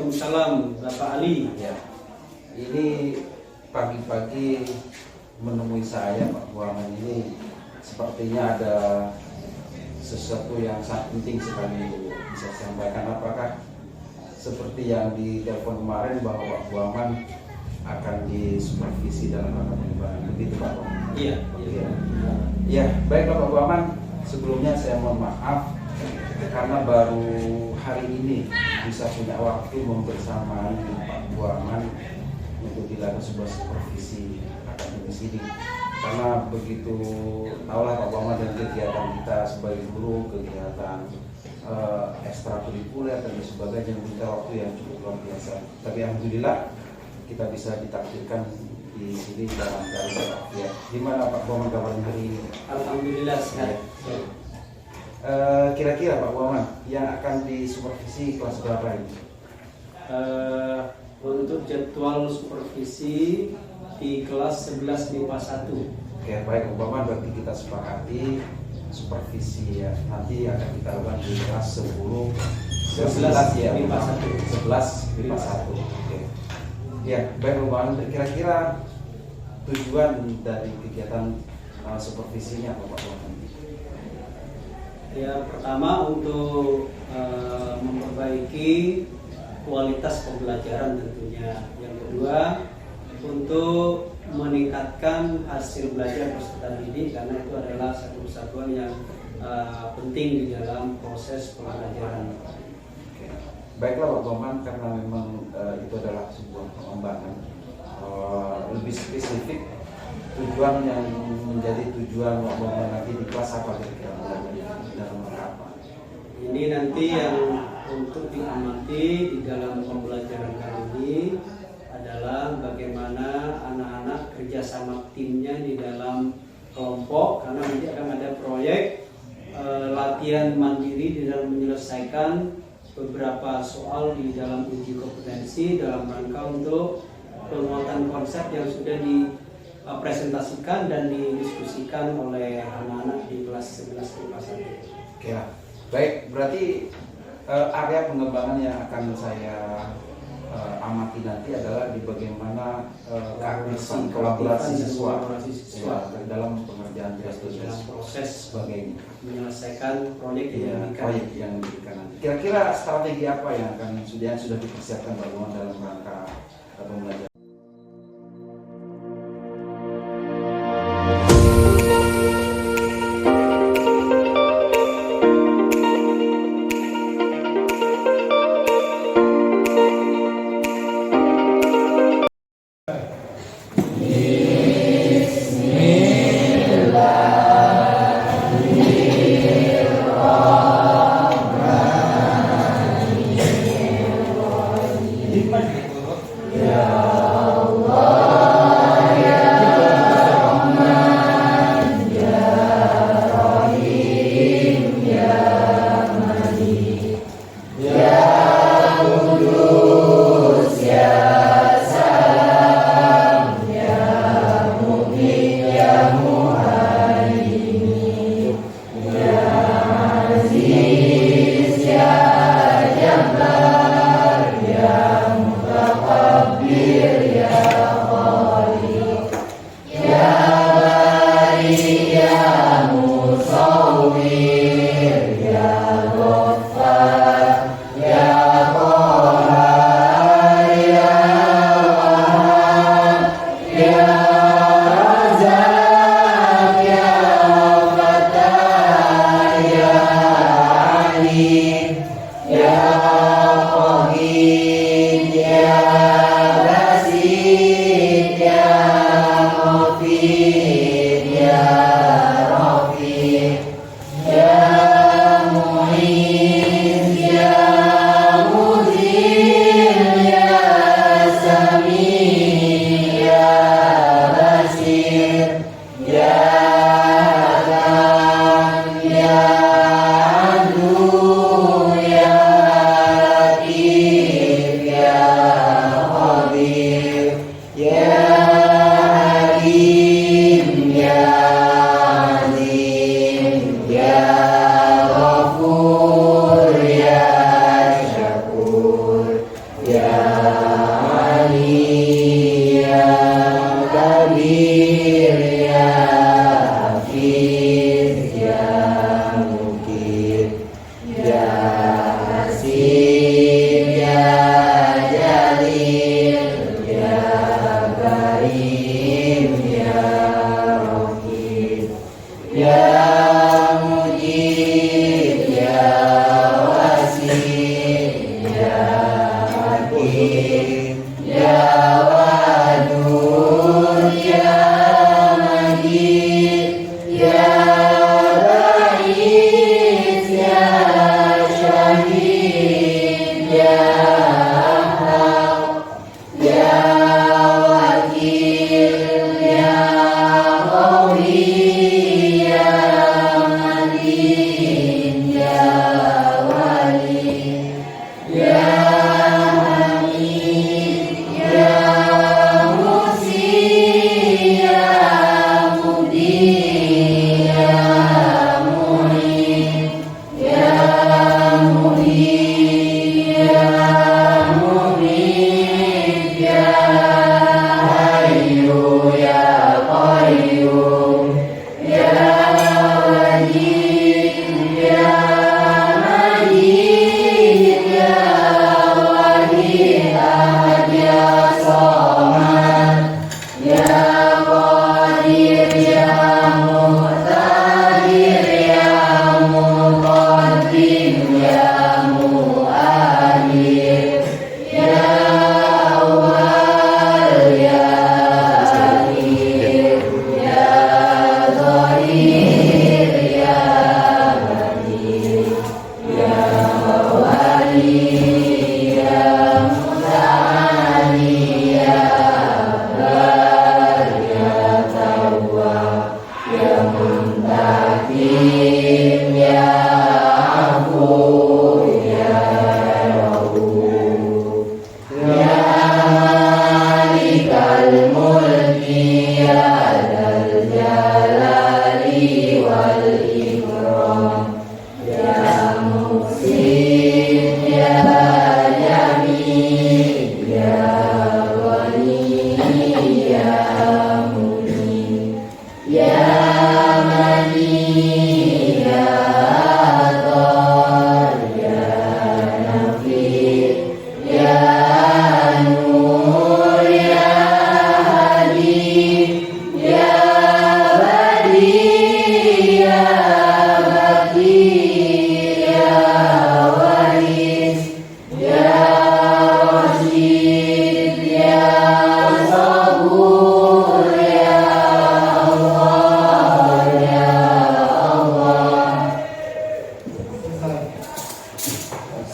Waalaikumsalam, Bapak Ali. Ya, ini pagi-pagi menemui saya Pak Buaman ini sepertinya ada sesuatu yang sangat penting sekali bisa sampaikan. Apakah seperti yang di telepon kemarin bahwa Pak Buaman akan disupervisi dalam rangka pengembangan, begitu Pak Buaman? Iya. Ya, baiklah Pak Buaman. Sebelumnya saya mohon maaf karena baru hari ini bisa punya waktu membersamai Pak Buaman untuk dilakukan sebuah supervisi akademis ini. Karena begitu tahulah Pak Buaman dan kegiatan kita sebagai guru, kegiatan ekstrakurikuler dan sebagainya, minta waktu yang cukup luar biasa. Tapi alhamdulillah kita bisa ditakdirkan di sini dalam keadaan ya. Gimana Pak Buaman kabarnya hari ini? Alhamdulillah sehat. Kira-kira Pak Buaman yang akan disupervisi kelas berapa ini? Untuk jadwal supervisi di kelas 11 MIPA 1. Oke, baik Pak Buaman, berarti kita sepakati supervisi ya. Nanti akan kita lakukan di kelas 10 11 ya, MIPA 1. 11 MIPA 1. Oke. Ya, baik Pak Buaman, kira-kira tujuan dari kegiatan supervisinya apa Pak Buaman? Ya, pertama untuk memperbaiki kualitas pembelajaran tentunya. Yang kedua untuk meningkatkan hasil belajar peserta didik, karena itu adalah satu kesatuan yang penting di dalam proses pembelajaran. Oke. Baiklah Pak Buaman, karena memang itu adalah sebuah pengembangan lebih spesifik, tujuan yang menjadi tujuan Pak Buaman nanti di kelas apa kira-kira dalam apa? Ini nanti yang untuk diamati di dalam pembelajaran kali ini adalah bagaimana anak-anak kerjasama timnya di dalam kelompok, karena nanti akan ada proyek latihan mandiri di dalam menyelesaikan beberapa soal di dalam uji kompetensi dalam rangka untuk penguatan konsep yang sudah dipresentasikan dan didiskusikan oleh anak-anak di kelas 11 MIPA 1. Oke, baik, berarti area pengembangan yang akan saya amati nanti adalah di bagaimana keaktifan kolaborasi siswa dalam pengerjaan tugas-tugas dalam proses sebagainya, menyelesaikan proyek yang diberikan nanti. Kira-kira strategi apa yang sudah dipersiapkan Pak Buaman dalam rangka pembelajaran? Ya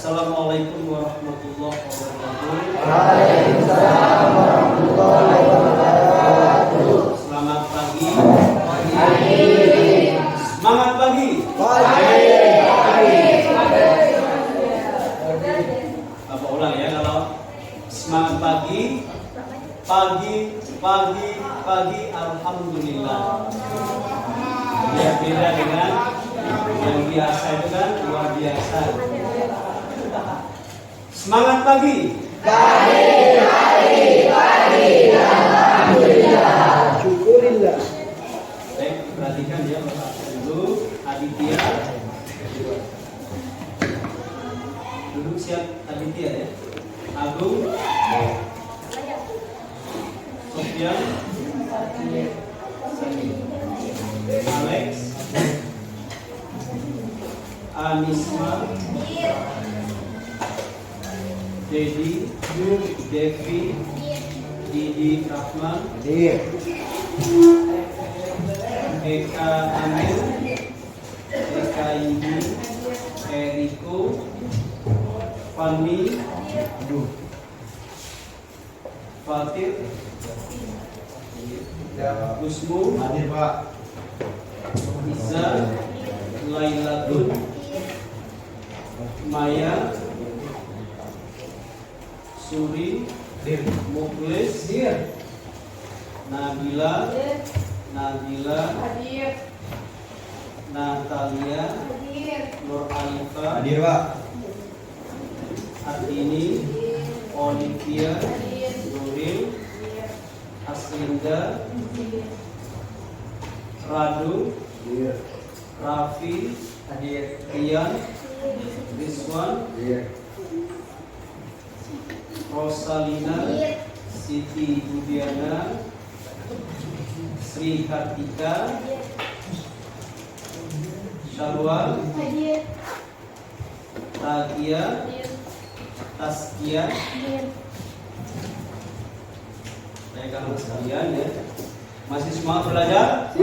Assalamualaikum warahmatullahi wabarakatuh. Waalaikumsalam warahmatullahi wabarakatuh. Selamat pagi. Semangat pagi. Apa ulang ya, kalau semangat pagi, pagi, alhamdulillah. Ya, beda dengan yang biasa itu kan luar biasa. Semangat pagi. Alhamdulillah. Syukurillah. Baik, perhatikan ya Bapak dulu. Aditya. Duduk siap Aditya ya. Agung. Sofyan. Alex. Anisma. Dedi, Devi, Didi Rahman, Eka Amir, Eka Indi, Eriko, Fani, Fatir, Gusmu, Iza, Lailatul, Maya, Suri, Mukhlis, Nabila, Natalia, Nur Alifah, Ardini, Olivia, Nuril, Aslinda, Radu, Raffi, Rian, Rizwan, Rosalina, Siti Budiana, Sri Kartika, Syarwal, Tagia, Taskia. Baiklah sekalian ya. Masih semangat belajar?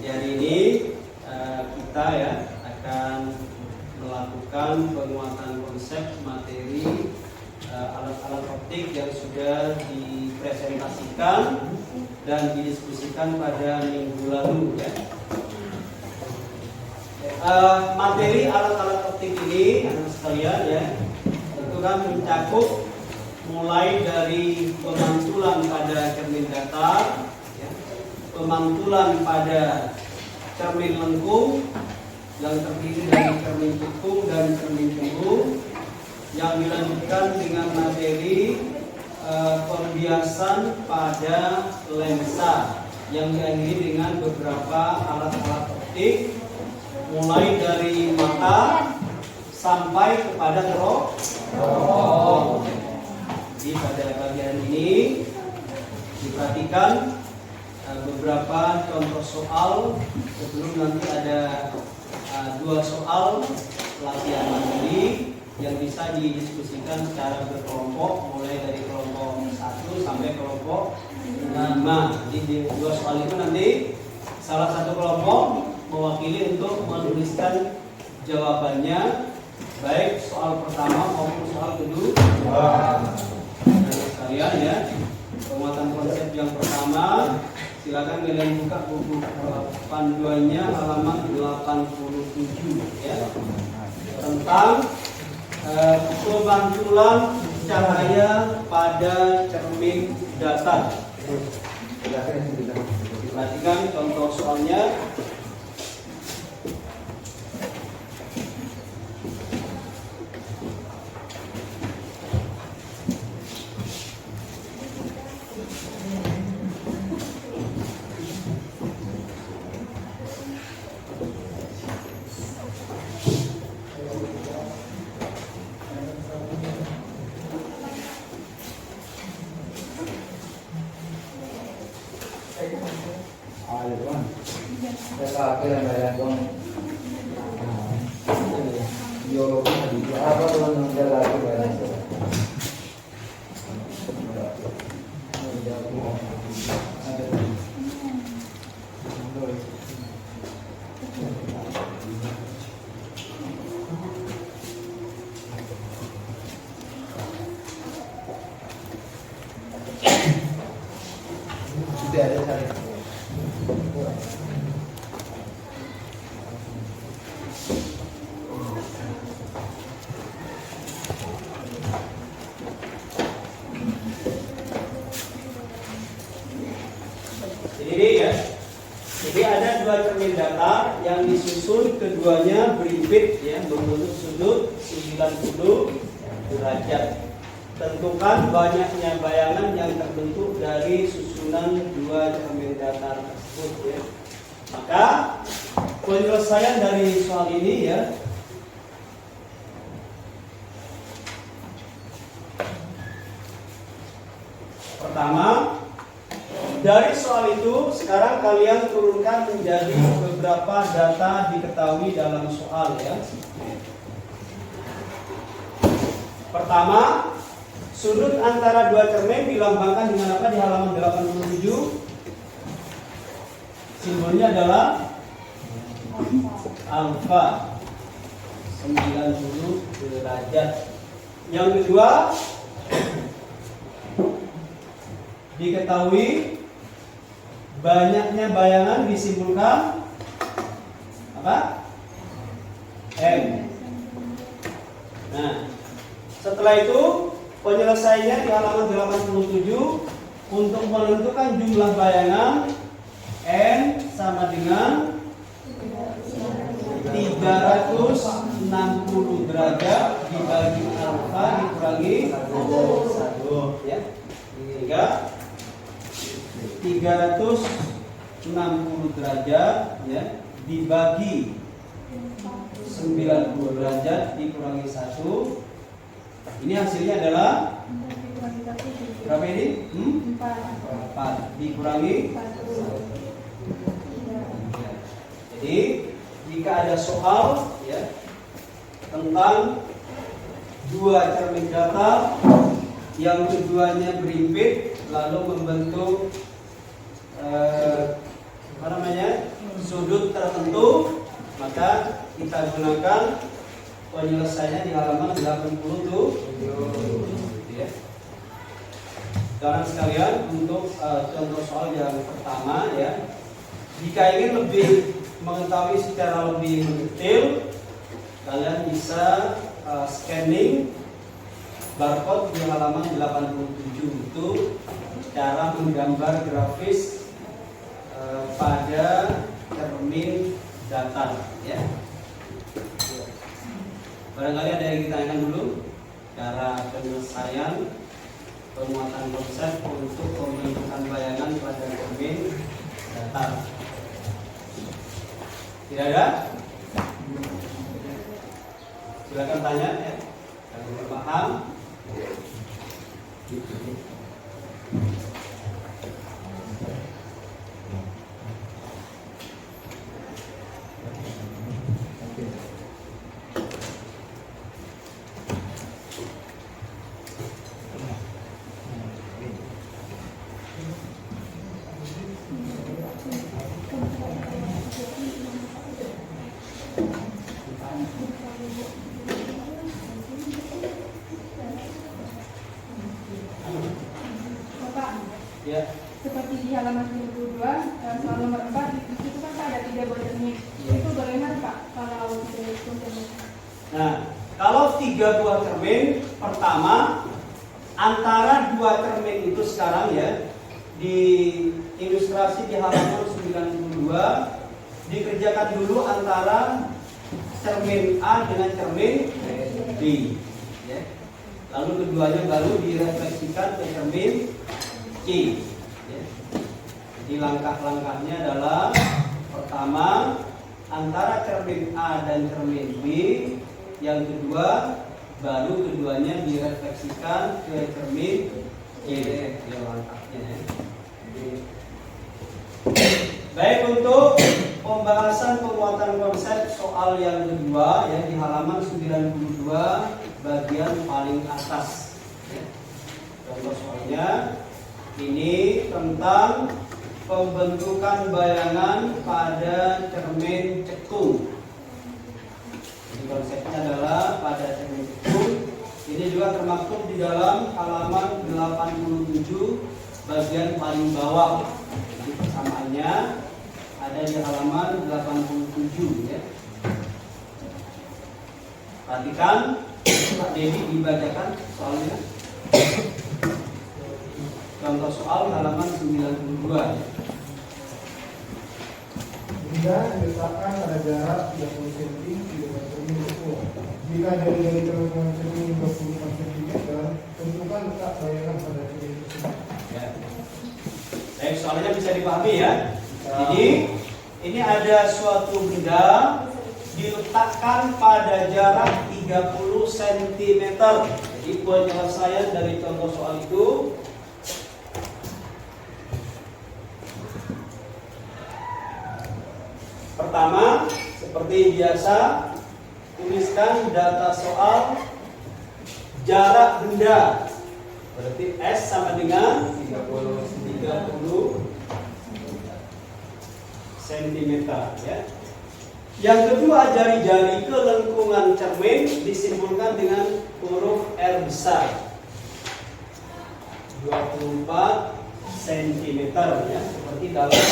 Jadi ini kita ya akan melakukan penguatan konsep materi alat-alat optik yang sudah dipresentasikan dan didiskusikan pada minggu lalu ya. Materi alat-alat optik ini anak sekalian ya, itu kan mencakup mulai dari pemantulan pada cermin datar ya, pemantulan pada cermin lengkung yang terdiri dari cermin kekung dan cermin cembung, yang dilanjutkan dengan materi pembiasan pada lensa yang diakhiri dengan beberapa alat-alat optik mulai dari mata sampai kepada teropong. Jadi pada bagian ini diperhatikan beberapa contoh soal sebelum nanti ada 2 soal latihan mandiri yang bisa didiskusikan secara berkelompok mulai dari kelompok 1 sampai kelompok 5. Jadi di 2 soal itu nanti salah satu kelompok mewakili untuk menuliskan jawabannya, baik soal pertama maupun soal kedua. Nah, sekalian ya, penguatan konsep yang pertama, silakan kalian buka buku panduannya halaman 87 ya, tentang pemantulan cahaya pada cermin datar. Perhatikan contoh soalnya. Jadi ada dua cermin datar yang disusun keduanya berimpit ya, membentuk sudut 90 derajat. Tentukan banyaknya bayangan yang terbentuk dari susunan dua cermin datar tersebut ya. Maka penyelesaian dari soal ini ya, pertama, dari soal itu sekarang kalian turunkan menjadi beberapa data diketahui dalam soal ya. Pertama, sudut antara dua cermin dilambangkan dengan apa di halaman 87? Simbolnya adalah alfa 90 derajat. Yang kedua, diketahui banyaknya bayangan disimpulkan apa? M. Nah, setelah itu penyelesaiannya di halaman 87 untuk menentukan jumlah bayangan N sama dengan 360 derajat dibagi alfa dikurangi 1 ya. Sehingga 360 derajat ya dibagi 90 derajat dikurangi 1. Ini hasilnya adalah berapa ini? 4 dikurangi 1. Jadi jika ada soal ya tentang dua cermin datar yang keduanya berimpit lalu membentuk sudut tertentu, maka kita gunakan penyelesaiannya di halaman 87 ya. Sekarang sekalian untuk contoh soal yang pertama ya. Jika ingin lebih mengetahui secara lebih detail, kalian bisa scanning barcode di halaman 87 itu cara menggambar grafis pada cermin datar ya. Barangkali ada yang ditanyakan dulu cara penyelesaian penguatan konsep untuk pembentukan bayangan pada cermin datar. Tidak ada? Silakan tanya ya. Yang belum paham. Ya. Seperti di halaman 22 soal nomor 4 itu kan ada 3 buah cermin. Itu bagaimana Pak kalau itu? Nah, kalau 3 buah cermin, pertama antara dua cermin itu sekarang ya di ilustrasi di halaman 92 dikerjakan dulu antara cermin A dengan cermin B ya. Lalu keduanya baru direfleksikan ke cermin C ya. Jadi langkah-langkahnya adalah pertama antara cermin A dan cermin B, yang kedua baru keduanya direfleksikan ke cermin C ya, langkahnya ya. Jadi soal yang kedua ya di halaman 92 bagian paling atas. Ya. Contoh soalnya ini tentang pembentukan bayangan pada cermin cekung. Jadi konsepnya adalah pada cermin cekung. Ini juga termaktub di dalam halaman 87 bagian paling bawah. Jadi persamaannya ada di halaman 87 ya. Perhatikan Pak Dedi dibacakan soalnya. Contoh soal halaman 92 ya. Benda diletakkan pada jarak 30 cm dengan cermin cekung. Jika jari-jari terhubungan cermin 24 cm, tentukan letak bayangan pada cermin tersebut. Ya. Baik, soalnya bisa dipahami ya. Jadi ini ada suatu benda diletakkan pada jarak 30 cm. Jadi penyelesaian dari contoh soal itu pertama, seperti biasa, tuliskan data soal jarak benda. Berarti S sama dengan 30 cm ya. Yang kedua, jari-jari ke lengkungan cermin disimpulkan dengan huruf R besar 24 cm ya, seperti dalam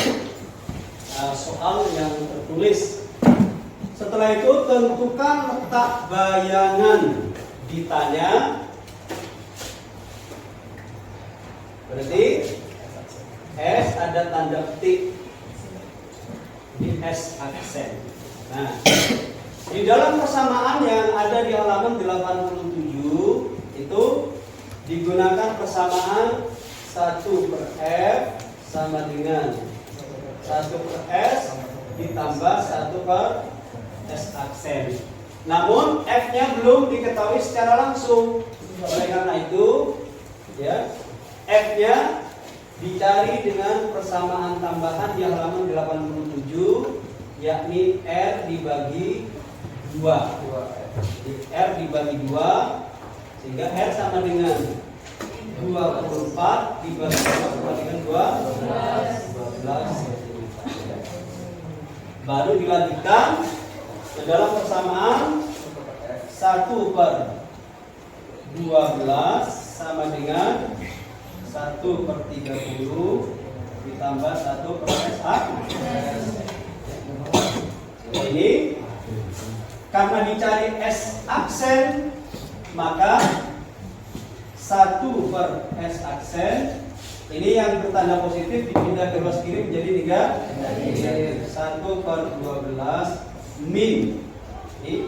soal yang tertulis. Setelah itu tentukan letak bayangan. Ditanya berarti S ada tanda petik di S aksen. Nah, di dalam persamaan yang ada di halaman 87 itu digunakan persamaan 1/F sama dengan 1/S ditambah 1/S aksen. Namun F-nya belum diketahui secara langsung. Oleh karena itu, ya, F-nya dicari dengan persamaan tambahan di halaman 87, yakni R dibagi 2. Jadi R dibagi 2 sehingga R sama dengan 24 dibagi 2 sama dengan 12 cm. Baru dilanjutkan ke dalam persamaan 1/12 sama dengan 1/30 ditambah 1/S aksen. Ini karena dicari S aksen, maka 1/S aksen ini yang bertanda positif dipindah ke ruas kiri menjadi 3. 1/12 min. Jadi,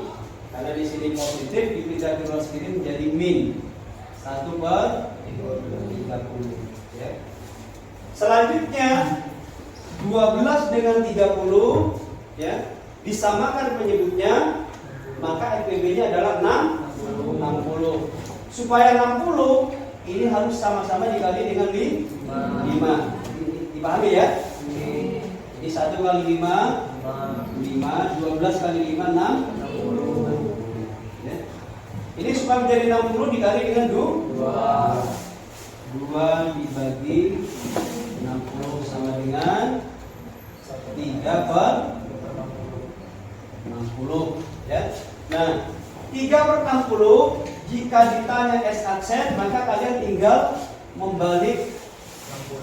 karena di sini positif dipindah ke ruas kiri menjadi min 1/30 ya. Selanjutnya 12 dengan 30 ya disamakan penyebutnya, maka FPB-nya adalah 60. Supaya 60 ini harus sama-sama dikali dengan 5. Dipahami ya? Jadi 1 kali 5 5, 12 kali 5 60 ya. Ini supaya menjadi 60 dikali dengan 2 dibagi 60 sama dengan 3/60 ya. Nah, 3/60 jika ditanya S aksen, maka kalian tinggal membalik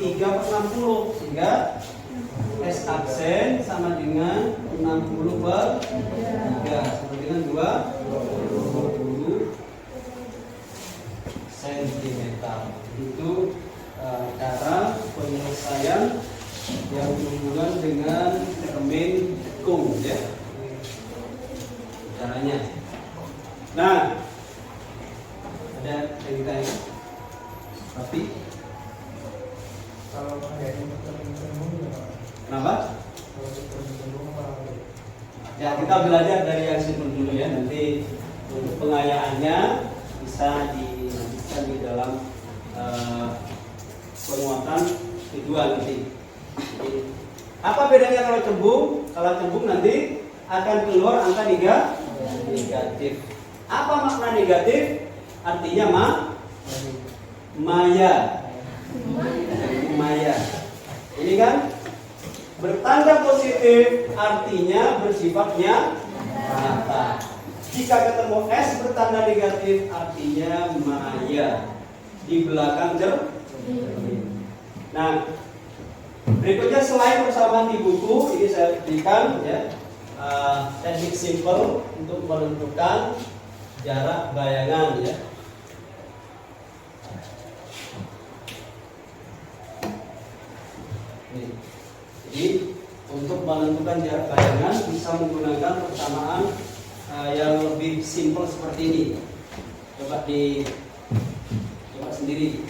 3/60 sehingga S aksen sama dengan 60/3 sama dengan 20 cm. Itu cara penyelesaian yang berhubungan dengan cermin cekung ya. Caranya. Nah, ada cerita yang tapi Kalau kayak ini kenapa? Ya, kita belajar dari yang simpel dulu ya. Nanti untuk pengayaannya bisa dilanjutkan di dalam penguatan kedua nanti. Jadi, apa bedanya kalau cembung? Kalau cembung nanti akan keluar angka negatif. Apa makna negatif? Artinya maya. Ini kan bertanda positif, artinya bersifatnya nyata. Jika ketemu S bertanda negatif, artinya maya. Di belakang cermin. Nah, berikutnya selain persamaan di buku, ini saya berikan ya teknik simple untuk menentukan jarak bayangan ya. Jadi untuk menentukan jarak bayangan bisa menggunakan persamaan yang lebih simple seperti ini. Coba sendiri,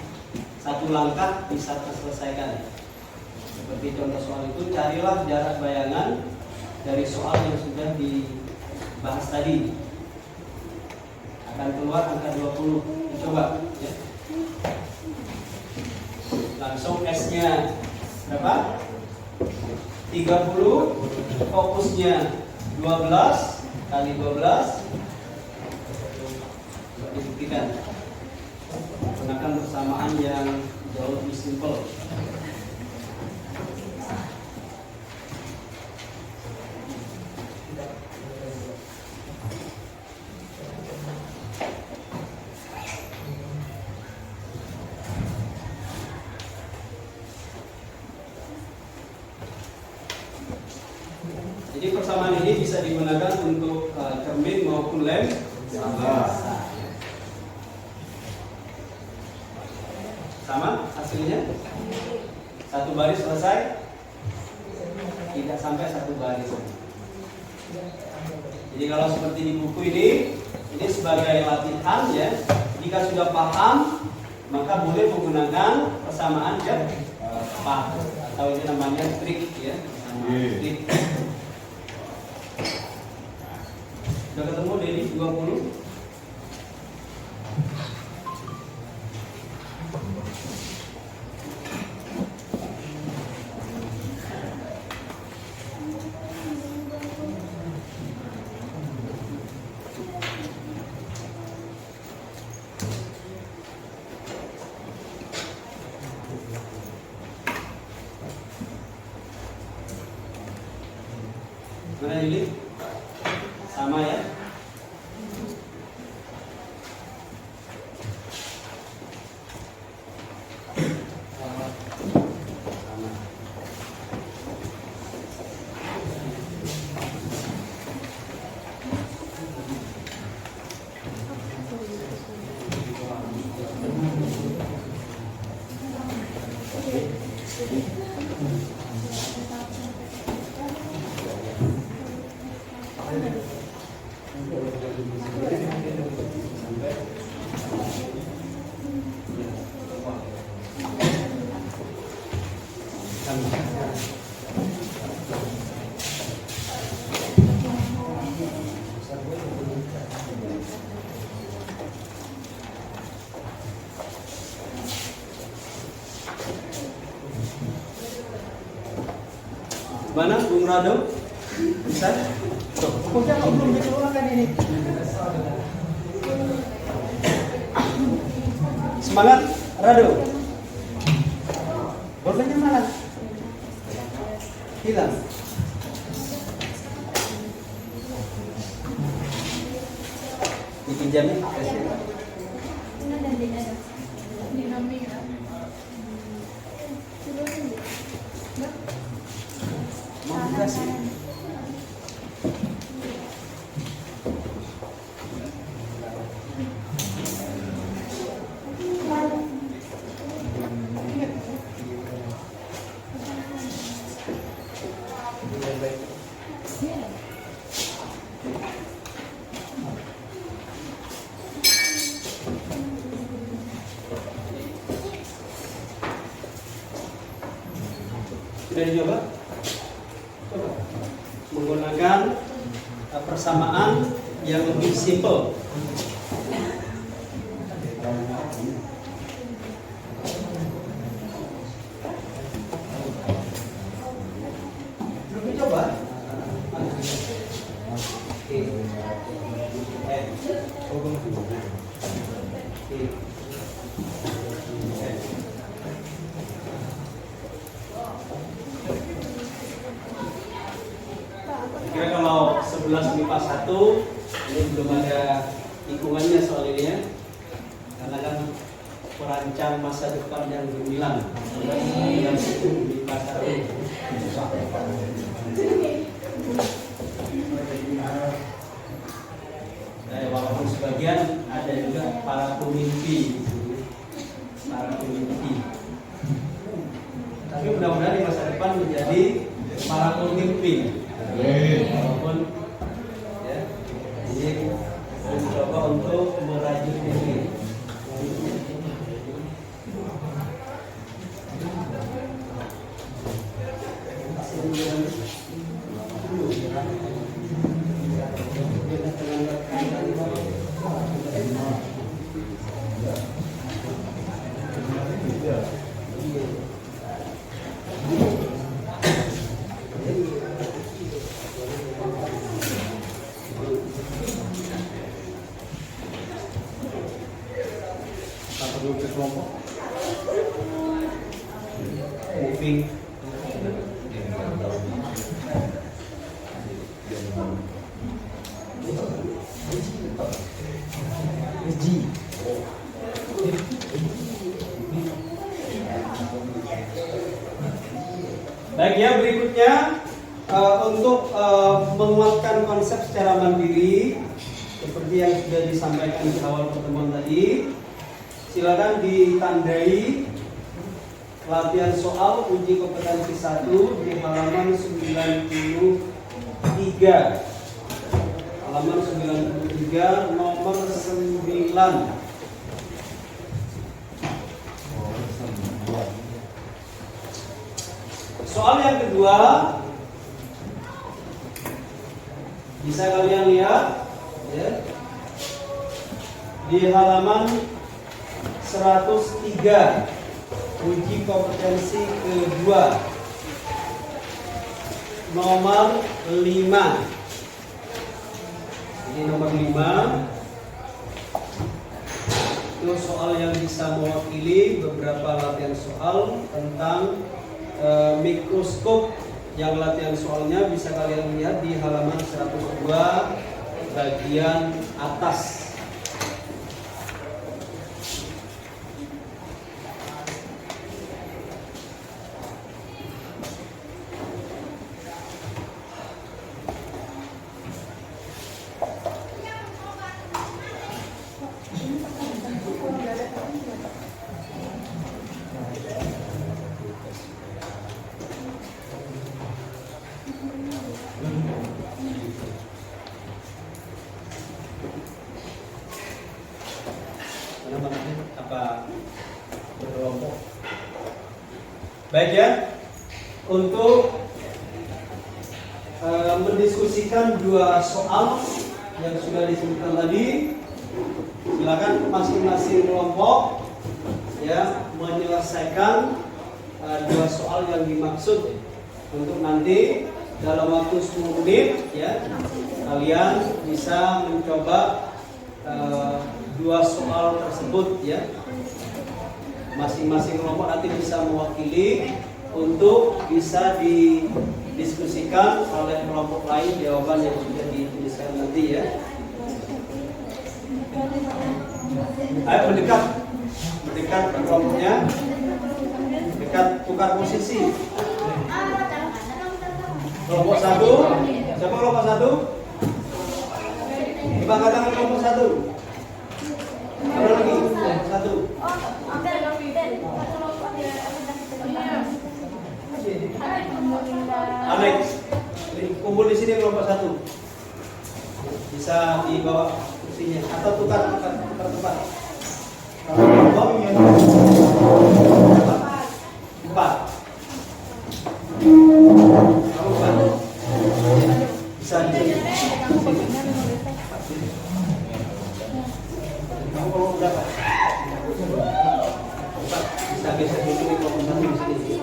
satu langkah bisa terselesaikan. Seperti contoh soal itu, carilah jarak bayangan dari soal yang sudah dibahas tadi. Akan keluar angka 20. Coba ya. Langsung S-nya berapa? 30, fokusnya 12 kali 12. Coba dibuktikan. Gunakan persamaan yang jauh lebih simpel. Jadi persamaan ini bisa digunakan untuk cermin maupun lem. Sama hasilnya? Satu baris selesai? Tidak sampai satu baris. Jadi kalau seperti di buku ini sebagai latihan ya. Jika sudah paham, maka boleh menggunakan persamaan cepat atau ini namanya trik ya. Trik. Sudah ketemu dari 20? Mana Yuli? Sama ya? Sama. Mana Bung Rado? Bisa? Pokoknya kok belum dikeluarkan ini. Semangat Rado. Bolanya mana? Hilang. Dipinjamin kasih. Mau dikasih. Sudah dicoba? Coba menggunakan persamaan yang lebih simple. Belum dicoba? 11 MIPA 1 ini belum ada hitungannya soal ini ya, karena kan perancang masa depan yang gemilang. 11 MIPA 1. Walaupun sebagian ada juga para pemimpi, tapi mudah-mudahan di masa depan menjadi para pemimpin. Walaupun ya, jadi mencoba untuk merajut diri. Moving. Baik ya, berikutnya untuk menguatkan konsep secara mandiri seperti yang sudah disampaikan di awal pertemuan tadi, silakan ditandai latihan soal uji kompetensi 1 di halaman 93. Halaman 93 nomor 9. Soal yang kedua bisa kalian lihat ya, di halaman 103 uji kompetensi kedua nomor 5. Ini nomor 5 itu soal yang bisa mewakili beberapa latihan soal tentang mikroskop. Yang latihan soalnya bisa kalian lihat di halaman 102 bagian atas. Apa berkelompok? Baik ya, untuk mendiskusikan dua soal yang sudah disebutkan tadi, silakan masing-masing kelompok ya menyelesaikan dua soal yang dimaksud untuk nanti dalam waktu 10 menit ya kalian bisa mencoba dua soal tersebut ya. Masing-masing kelompok nanti bisa mewakili untuk bisa didiskusikan oleh kelompok lain jawaban yang sudah dituliskan nanti ya. Ayo mendekat kelompoknya, dekat, tukar posisi. Kelompok 1, siapa kelompok 1? Diangkat tangan kelompok 1. Ada lagi kelompok 1. Alex, kumpul di sini kelompok 1. Bisa dibawa kursinya atau tukar tempat. Kelompok 4. Bisa di sini. Kamu kelompok berapa? 4. Bisa duduk kelompok 1 di sini.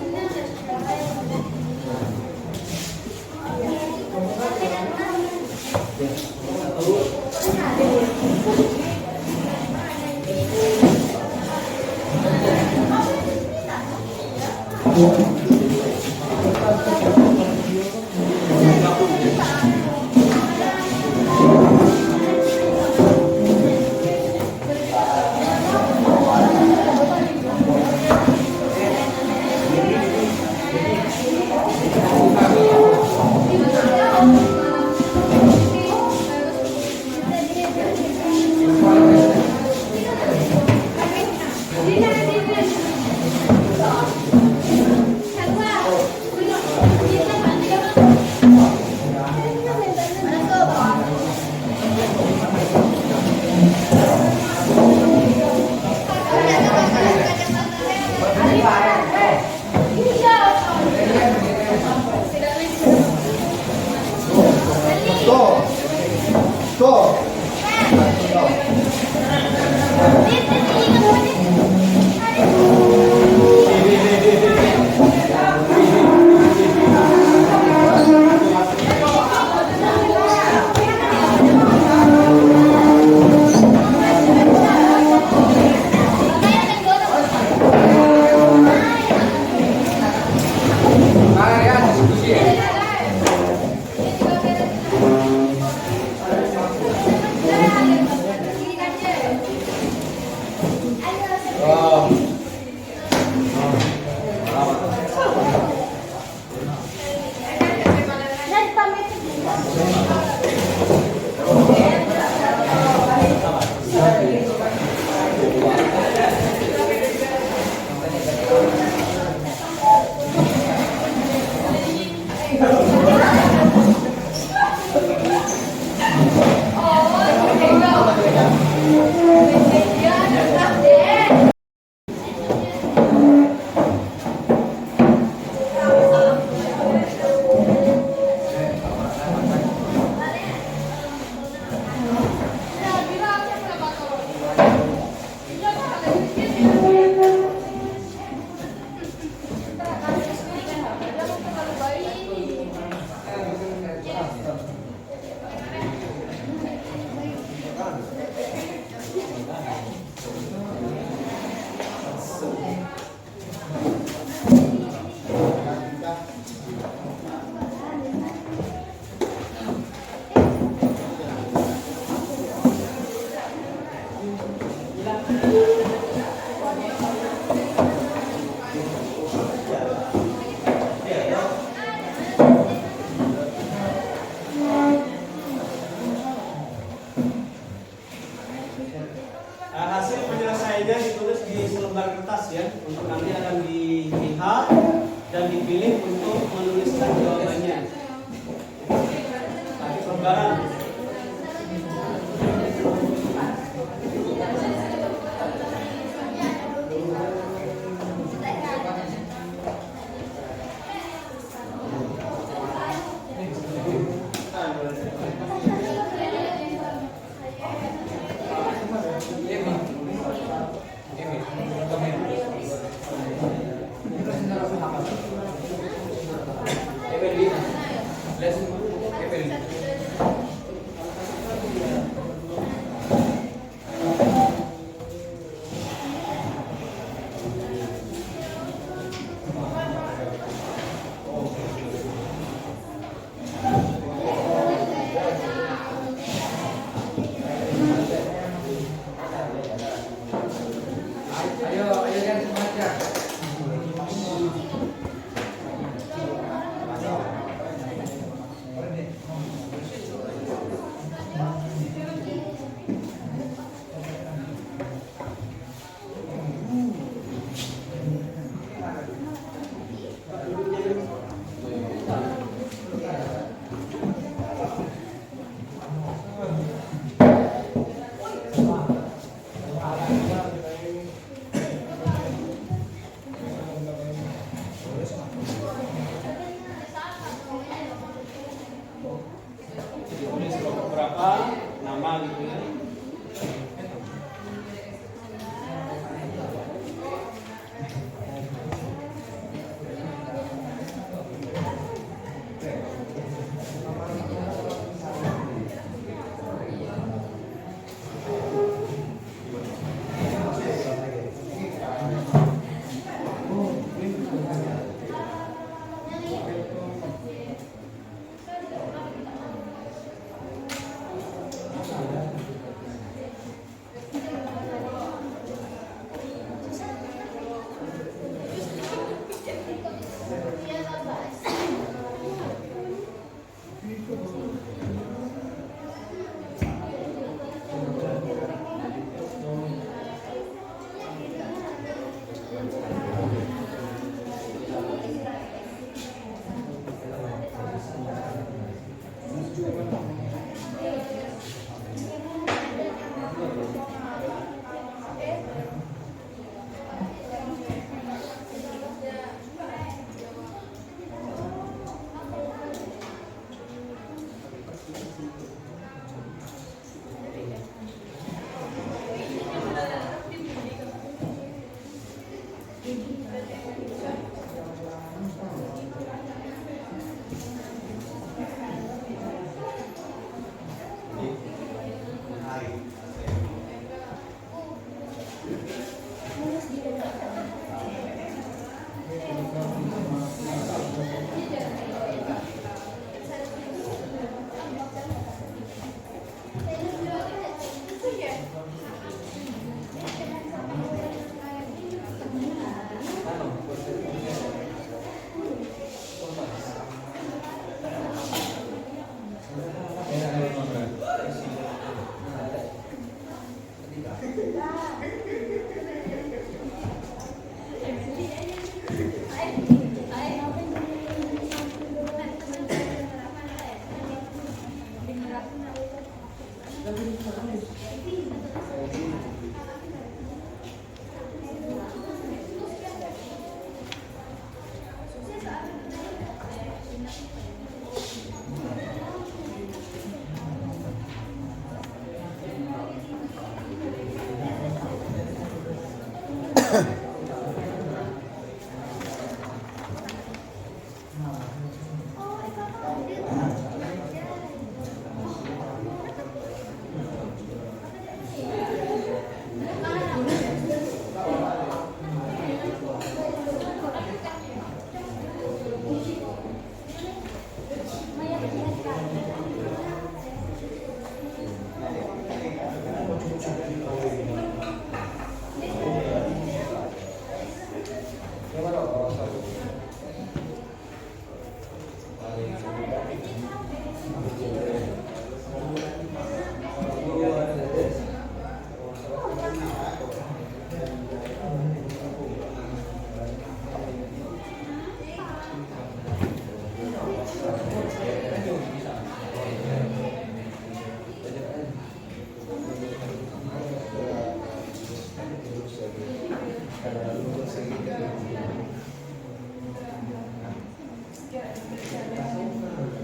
Hasil penyelesaiannya ditulis di selembar kertas ya, untuk nanti akan dilihat dan dipilih untuk menuliskan jawabannya. Lembaran.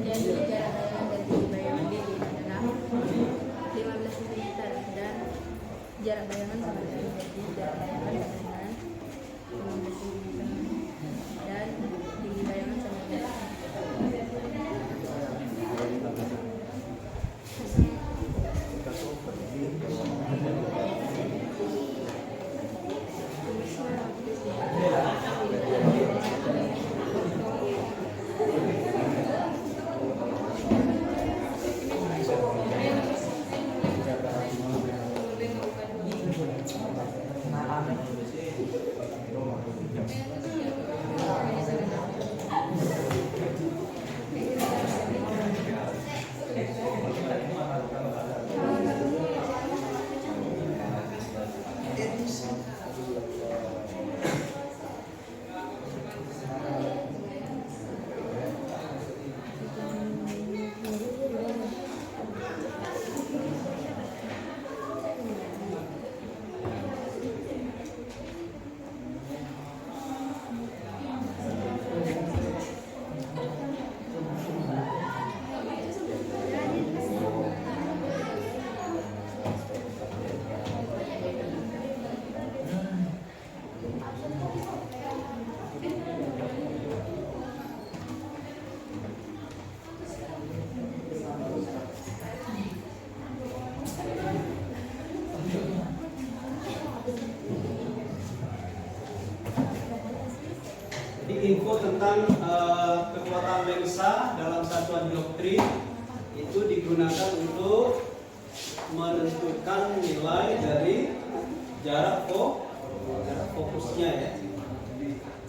Jadi jarak dari bayangan D adalah 15 cm dan jarak bayangan sama dengan jarak bayangan sama dengan 15 cm dan tinggi bayangan sama dengan info tentang kekuatan lensa dalam satuan dioptri itu digunakan untuk menentukan nilai dari jarak fokusnya ya,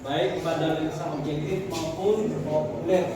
baik pada lensa objektif maupun okuler.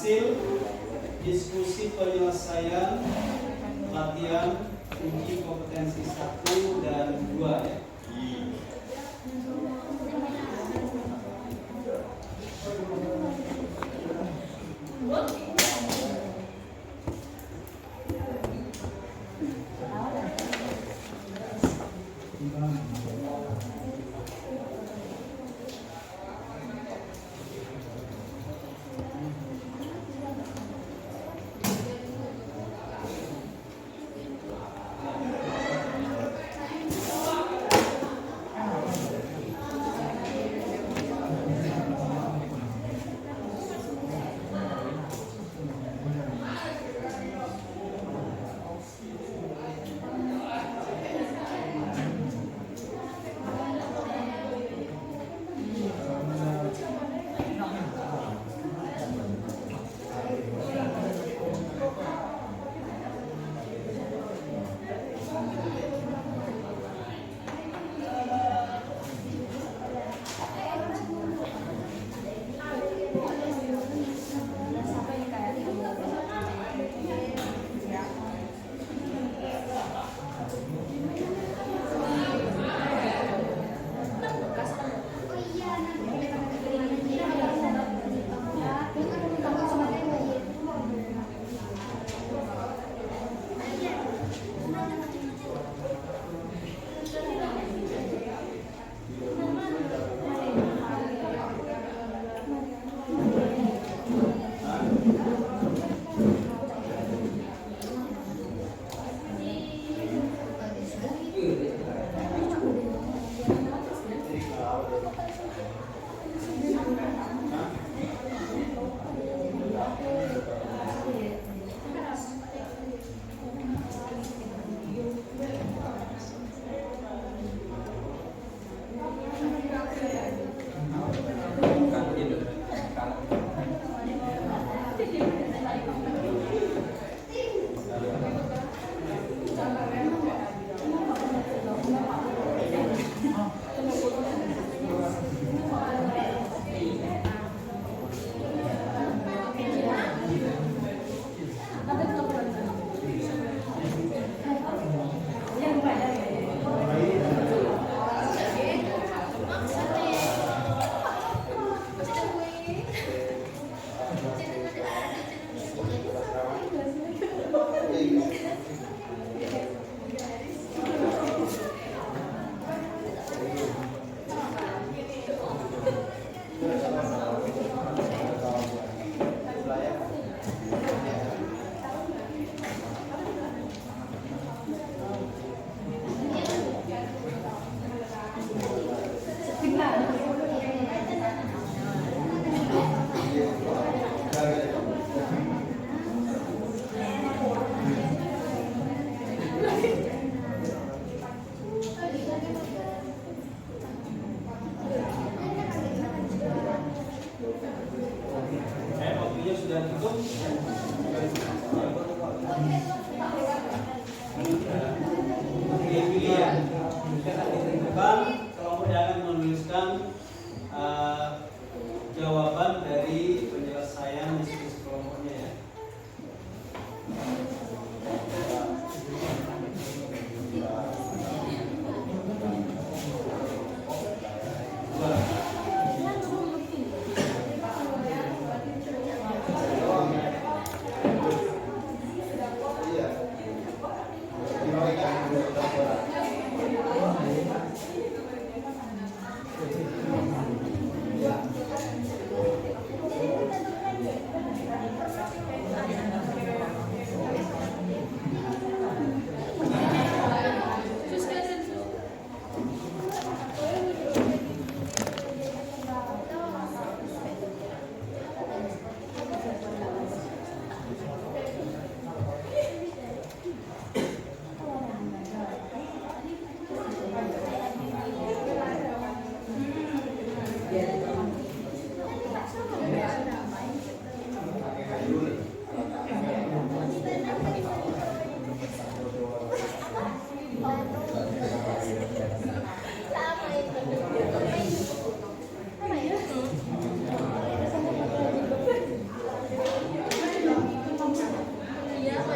hasil diskusi penyelesaian latihan uji kompetensi 1 dan 2 ya.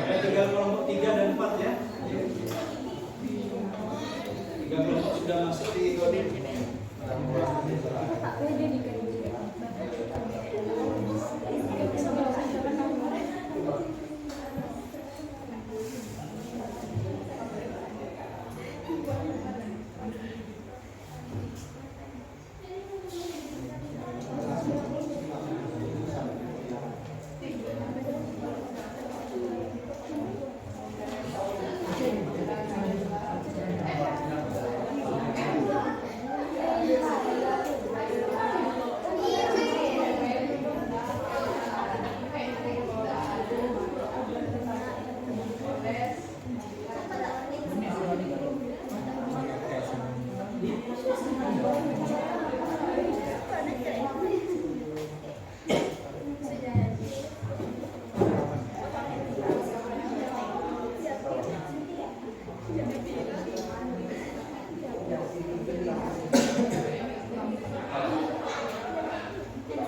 Tinggal kelompok 3 dan 4 ya. 3 kelompok sudah masuk di Godin. Tak pede dikerjain.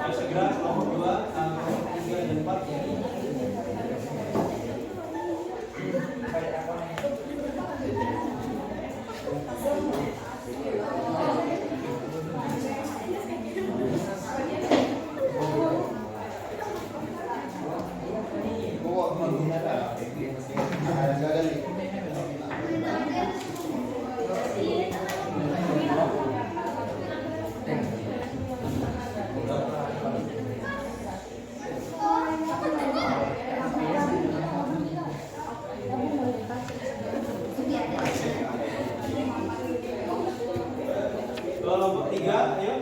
Segera kelompok 2, kelompok 3 dan 4 ya. Kelompok 3, ayo.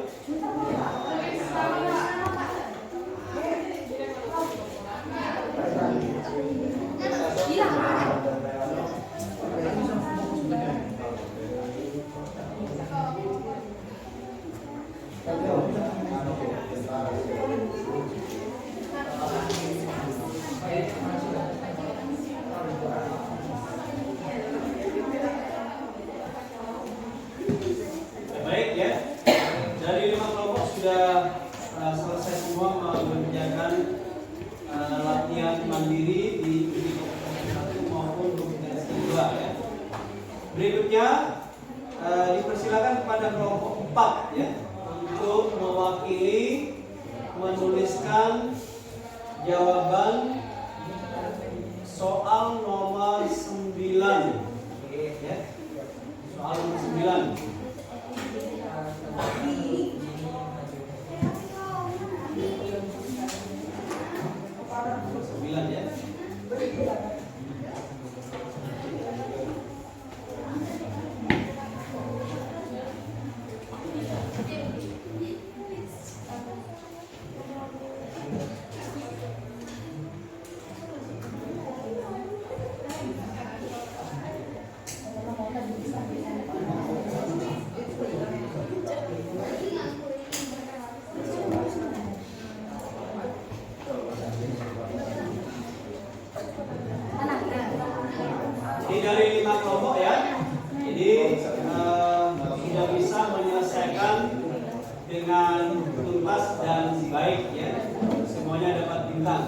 Baik ya. Dari 5 kelompok sudah selesai semua mengerjakan latihan mandiri di kompetensi 1 maupun kompetensi 2 ya. Berikutnya dipersilakan kepada kelompok 4 ya untuk mewakili menuliskan jawaban soal nomor 9 ya. Soal nomor 9. Ini dari 5 kelompok ya. Jadi sudah bisa menyelesaikan dengan tuntas dan baik ya. Semuanya dapat bintang.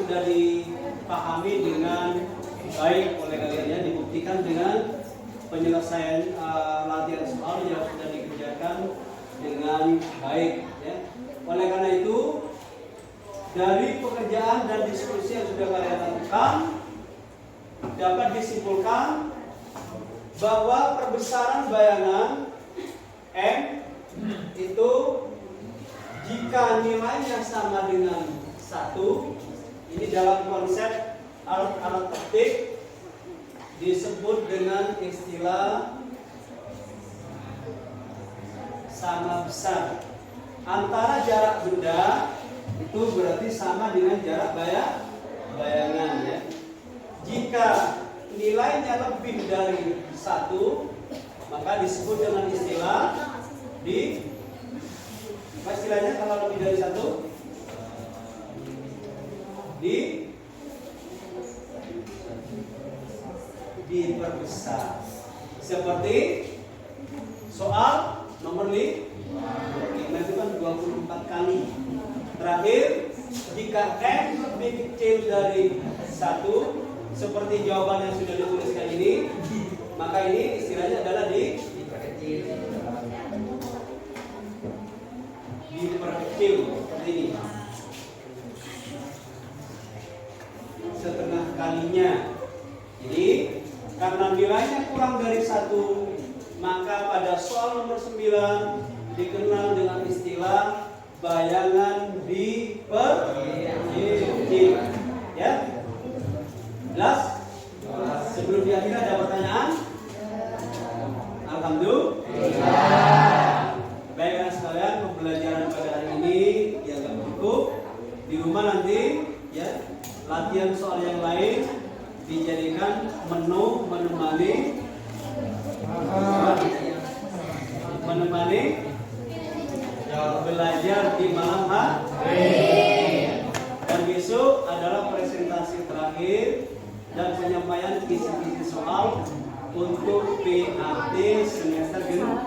sudah dipahami dengan baik oleh kalian ya, dibuktikan dengan penyelesaian latihan soal yang sudah dikerjakan dengan baik ya. Oleh karena itu, dari pekerjaan dan diskusi yang sudah kalian lakukan dapat disimpulkan bahwa perbesaran bayangan M itu jika nilainya sama dengan 1, ini dalam konsep alat-alat optik disebut dengan istilah sama besar. Antara jarak benda itu berarti sama dengan jarak bayangan ya. Jika nilainya lebih dari 1, maka disebut dengan istilah apa istilahnya kalau lebih dari 1? Diperbesar. Seperti soal nomor 5 itu kan 24 kali. Terakhir, jika M lebih kecil dari 1, seperti jawaban yang sudah dituliskan ini, maka ini istilahnya adalah diperkecil seperti ini, setengah kalinya. Jadi karena nilainya kurang dari 1, maka pada soal nomor 9 dikenal dengan istilah bayangan diperkecil. Ya, jelas? Sebelum diakhiri ada pertanyaan? Alhamdulillah. Baik anak sekalian, pembelajaran pada hari ini ya agak cukup. Di rumah nanti ya latihan soal yang lain dijadikan menu menemani belajar di malam hari. Dan besok adalah presentasi terakhir dan penyampaian kisi-kisi soal untuk PAT semester genap.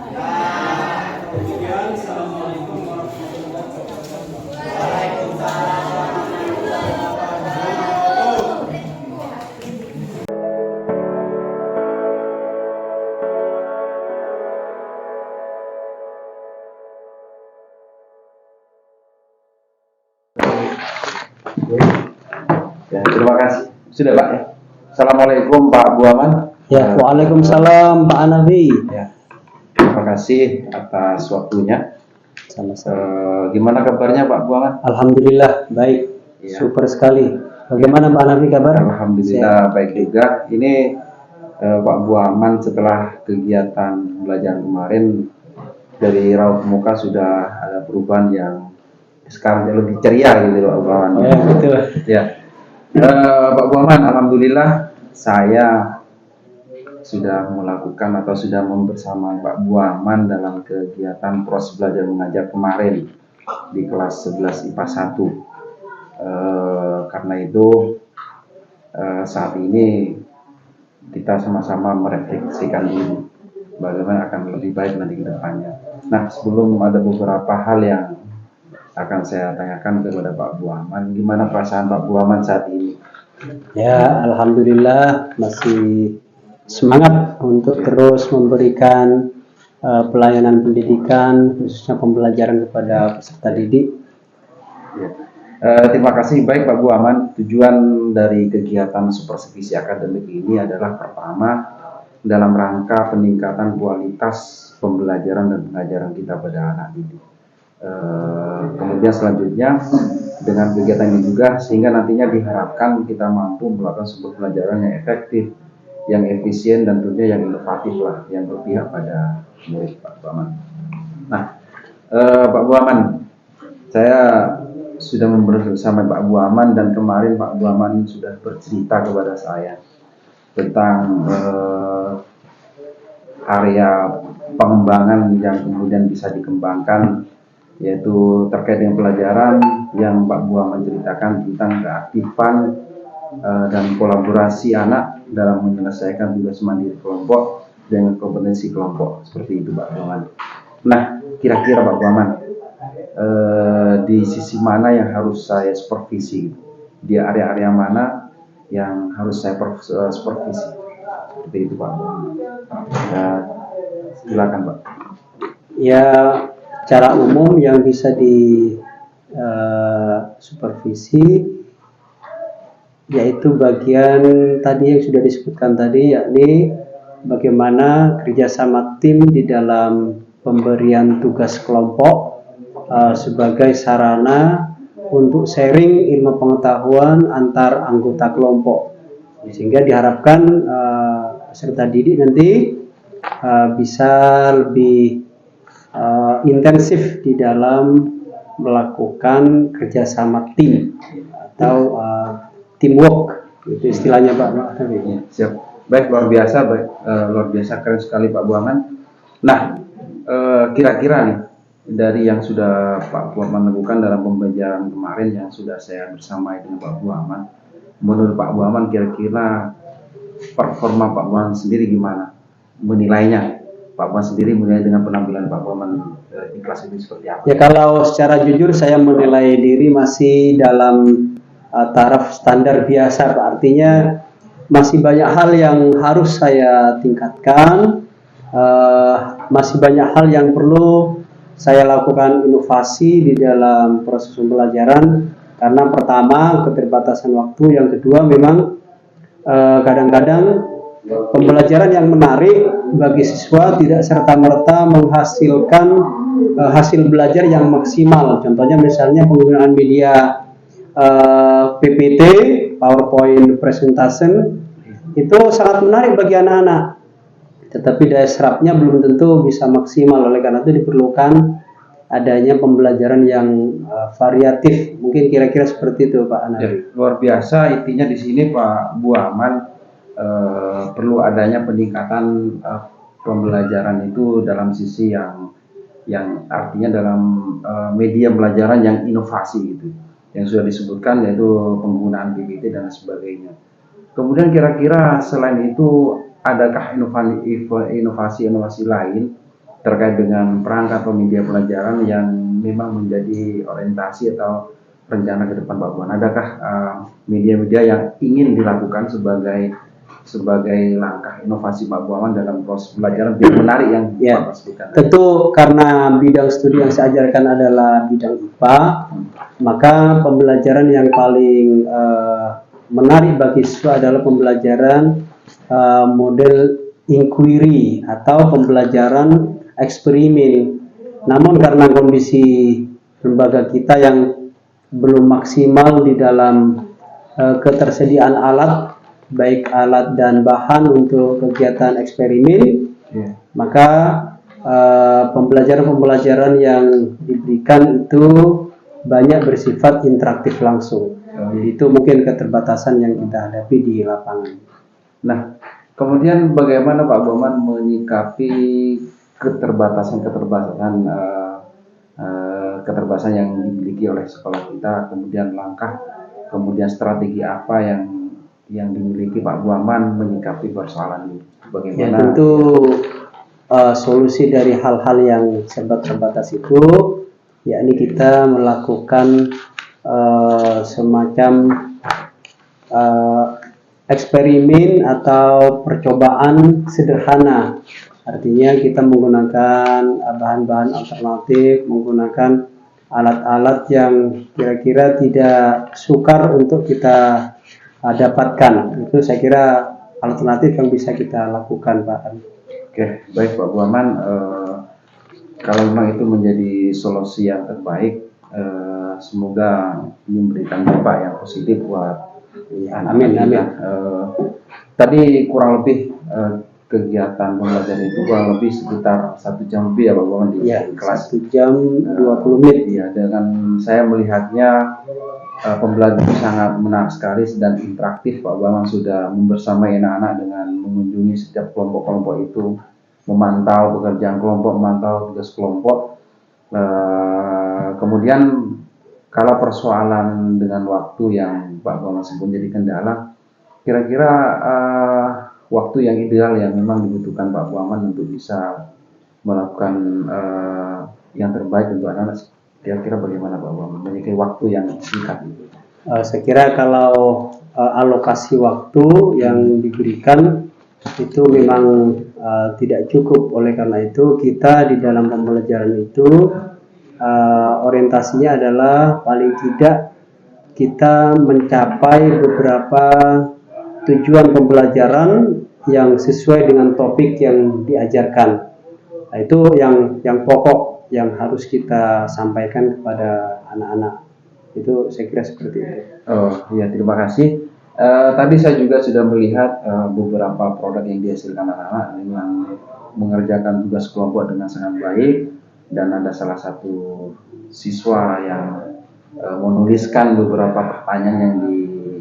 Demikian, assalamualaikum warahmatullahi wabarakatuh. Waalaikumsalam warahmatullahi wabarakatuh. Ya, terima kasih. Sudah Pak ya. Assalamualaikum Pak Buaman. Ya, waalaikumsalam Pak Anafi. Ya, terima kasih atas waktunya. Gimana kabarnya Pak Buaman? Alhamdulillah baik, Ya. super sekali. Bagaimana Pak Anafi kabar? Alhamdulillah baik juga. Ini Pak Buaman setelah kegiatan belajar kemarin dari raut muka sudah ada perubahan yang sekarang lebih ceria gitu Pak Buaman. Ya, betul. Ya. Pak Buaman, alhamdulillah saya sudah melakukan atau sudah membersamai Pak Buaman dalam kegiatan proses belajar mengajar kemarin di kelas 11 IPA 1. Karena itu saat ini kita sama-sama merefleksikan diri bagaimana akan lebih baik nanti ke depannya. Nah, sebelum ada beberapa hal yang akan saya tanyakan kepada Pak Buaman, gimana perasaan Pak Buaman saat ini? Ya, alhamdulillah masih semangat untuk terus memberikan pelayanan pendidikan, khususnya pembelajaran kepada peserta didik. Ya. Terima kasih. Baik Pak Buaman, tujuan dari kegiatan supervisi akademik ini adalah pertama dalam rangka peningkatan kualitas pembelajaran dan pengajaran kita pada anak didik. Kemudian selanjutnya dengan kegiatan ini juga sehingga nantinya diharapkan kita mampu melakukan sebuah pembelajaran yang efektif, yang efisien dan tentunya yang inovatif lah, yang berpihak pada murid Pak Buaman. Nah, Pak Buaman, saya sudah bersama Pak Buaman dan kemarin Pak Buaman sudah bercerita kepada saya tentang area pengembangan yang kemudian bisa dikembangkan, yaitu terkait dengan pelajaran yang Pak Buaman menceritakan tentang keaktifan dan kolaborasi anak dalam menyelesaikan tugas mandiri kelompok dengan kompetensi kelompok, seperti itu Pak Buaman. Nah, kira-kira Pak Buaman, di sisi mana yang harus saya supervisi di area-area mana yang harus saya supervisi. Seperti itu Pak. Ya, silakan Pak. Ya, secara umum yang bisa di supervisi yaitu bagian tadi yang sudah disebutkan tadi, yakni bagaimana kerjasama tim di dalam pemberian tugas kelompok sebagai sarana untuk sharing ilmu pengetahuan antar anggota kelompok, sehingga diharapkan peserta didik nanti bisa lebih intensif di dalam melakukan kerjasama tim atau teamwork, itu istilahnya Pak. Ya, siap. Baik, luar biasa, keren sekali Pak Buaman. Nah, kira-kira nih dari yang sudah Pak Buaman lakukan dalam pembelajaran kemarin yang sudah saya bersama dengan Pak Buaman, menurut Pak Buaman kira-kira performa Pak Buaman sendiri gimana? Menilainya, Pak Buaman sendiri menilai dengan penampilan Pak Buaman di kelas ini seperti apa? Ya, kalau secara jujur saya menilai diri masih dalam taraf standar biasa Pak. Artinya masih banyak hal yang harus saya tingkatkan, masih banyak hal yang perlu saya lakukan inovasi di dalam proses pembelajaran, karena pertama keterbatasan waktu, yang kedua memang kadang-kadang pembelajaran yang menarik bagi siswa tidak serta-merta menghasilkan hasil belajar yang maksimal. Contohnya misalnya penggunaan media PPT, PowerPoint Presentation, itu sangat menarik bagi anak-anak, tetapi daya serapnya belum tentu bisa maksimal. Oleh karena itu diperlukan adanya pembelajaran yang variatif. Mungkin kira-kira seperti itu Pak Anari. Ya, luar biasa. Intinya di sini Pak Buaman perlu adanya peningkatan pembelajaran itu dalam sisi yang artinya dalam media pembelajaran yang inovasi gitu, yang sudah disebutkan, yaitu penggunaan PPT dan sebagainya. Kemudian kira-kira selain itu adakah inovasi lain terkait dengan perangkat atau media pelajaran yang memang menjadi orientasi atau rencana ke depan Pak Buan? Adakah media-media yang ingin dilakukan sebagai langkah inovasi Pak Buaman dalam proses pelajaran yang menarik yang Pak sebutkan? Tentu karena bidang studi yang saya ajarkan adalah bidang IPA, maka pembelajaran yang paling menarik bagi siswa adalah pembelajaran model inquiry atau pembelajaran eksperimen. Namun karena kondisi lembaga kita yang belum maksimal di dalam ketersediaan alat, baik alat dan bahan untuk kegiatan eksperimen, maka pembelajaran-pembelajaran yang diberikan itu banyak bersifat interaktif langsung. Itu mungkin keterbatasan yang kita hadapi di lapangan. Nah, kemudian bagaimana Pak Buaman menyikapi keterbatasan yang dimiliki oleh sekolah kita, kemudian kemudian strategi apa yang dimiliki Pak Buaman menyikapi persoalan ini? Bagaimana? Ya, tentu solusi dari hal-hal yang serba terbatas itu, yakni kita melakukan semacam eksperimen atau percobaan sederhana. Artinya kita menggunakan bahan-bahan alternatif, menggunakan alat-alat yang kira-kira tidak sukar untuk kita dapatkan. Itu saya kira alternatif yang bisa kita lakukan Pak. Oke, baik Pak Buaman. Kalau memang itu menjadi solusi yang terbaik, semoga memberikan dampak yang positif buat amin. Tadi kurang lebih kegiatan pembelajaran itu kurang lebih sekitar 1 jam lebih ya Pak Buaman di kelas. 1 jam 20 menit. Ya, dengan saya melihatnya pembelajaran sangat menarik sekali dan interaktif. Pak Buaman sudah membersamai anak-anak dengan mengunjungi setiap kelompok-kelompok itu, memantau pekerjaan kelompok, memantau tugas kelompok. Kemudian kalau persoalan dengan waktu yang Pak Buaman sebut jadi kendala, kira-kira waktu yang ideal yang memang dibutuhkan Pak Buaman untuk bisa melakukan yang terbaik untuk anak-anak, kira-kira bagaimana Pak Buaman menyikapi waktu yang singkat itu? Saya kira kalau alokasi waktu yang diberikan itu memang tidak cukup. Oleh karena itu kita di dalam pembelajaran itu orientasinya adalah paling tidak kita mencapai beberapa tujuan pembelajaran yang sesuai dengan topik yang diajarkan. Nah, itu yang pokok yang harus kita sampaikan kepada anak-anak. Itu saya kira seperti itu. Oh iya, terima kasih. Tadi saya juga sudah melihat beberapa produk yang dihasilkan anak-anak yang mengerjakan tugas kelompok dengan sangat baik, dan ada salah satu siswa yang menuliskan beberapa pertanyaan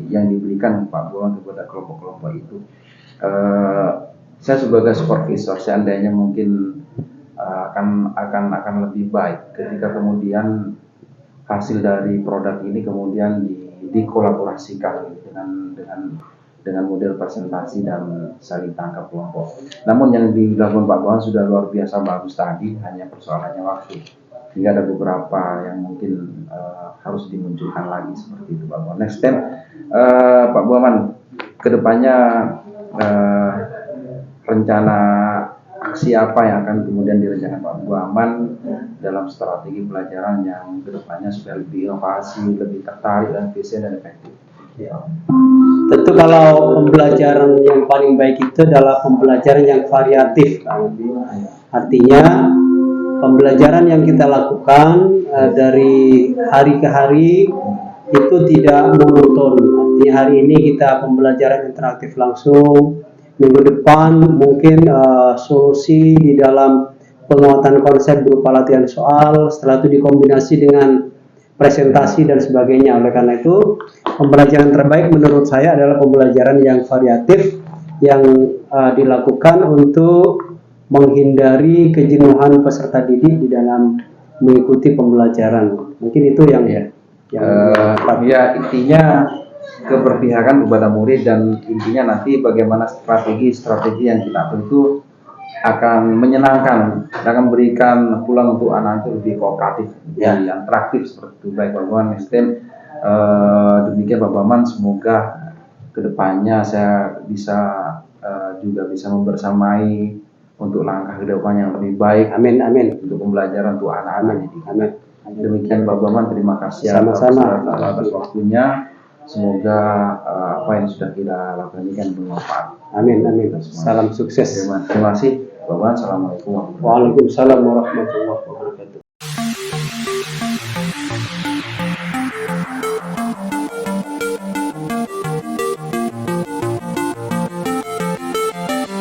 yang diberikan Pak Buan kepada kelompok-kelompok itu. Saya sebagai supervisor, seandainya mungkin akan lebih baik ketika kemudian hasil dari produk ini kemudian dikolaborasikan dengan model presentasi dan saling tangkap kelompok. Namun yang dilakukan Pak Buan sudah luar biasa bagus tadi, hanya persoalannya waktu. Hingga ada beberapa yang mungkin harus dimunculkan lagi seperti itu Pak Buan. Next step, Pak Buaman, kedepannya rencana aksi apa yang akan kemudian direncanakan Pak Buaman dalam strategi pelajaran yang kedepannya supaya lebih inovasi, lebih tertarik dan efisien dan efektif? Ya. Tentu kalau pembelajaran yang paling baik itu adalah pembelajaran yang variatif. Artinya pembelajaran yang kita lakukan dari hari ke hari itu tidak monoton. Artinya hari ini kita pembelajaran interaktif langsung, minggu depan mungkin solusi di dalam penguatan konsep berupa latihan soal, setelah itu dikombinasi dengan presentasi dan sebagainya. Oleh karena itu pembelajaran terbaik menurut saya adalah pembelajaran yang variatif yang dilakukan untuk menghindari kejenuhan peserta didik di dalam mengikuti pembelajaran. Mungkin itu yang ya intinya keberpihakan kepada murid, dan intinya nanti bagaimana strategi yang kita atur itu akan menyenangkan, akan memberikan pulang untuk anak itu lebih kooperatif, lebih interaktif seperti itu. Baik Pak Buaman, demikian Pak Buaman, semoga kedepannya saya juga bisa membersamai untuk langkah ke depan yang lebih baik. Amin, amin. Untuk pembelajaran untuk anak-anak ini. Amin. Demikian Pak Buaman, terima kasih sama-sama atas waktunya. Semoga apa yang sudah kita lakukan ini kan bermanfaat. Amin, amin. Salam sukses. Terima kasih Pak Buaman. Assalamualaikum warahmatullahi wabarakatuh. Waalaikumsalam warahmatullahi wabarakatuh.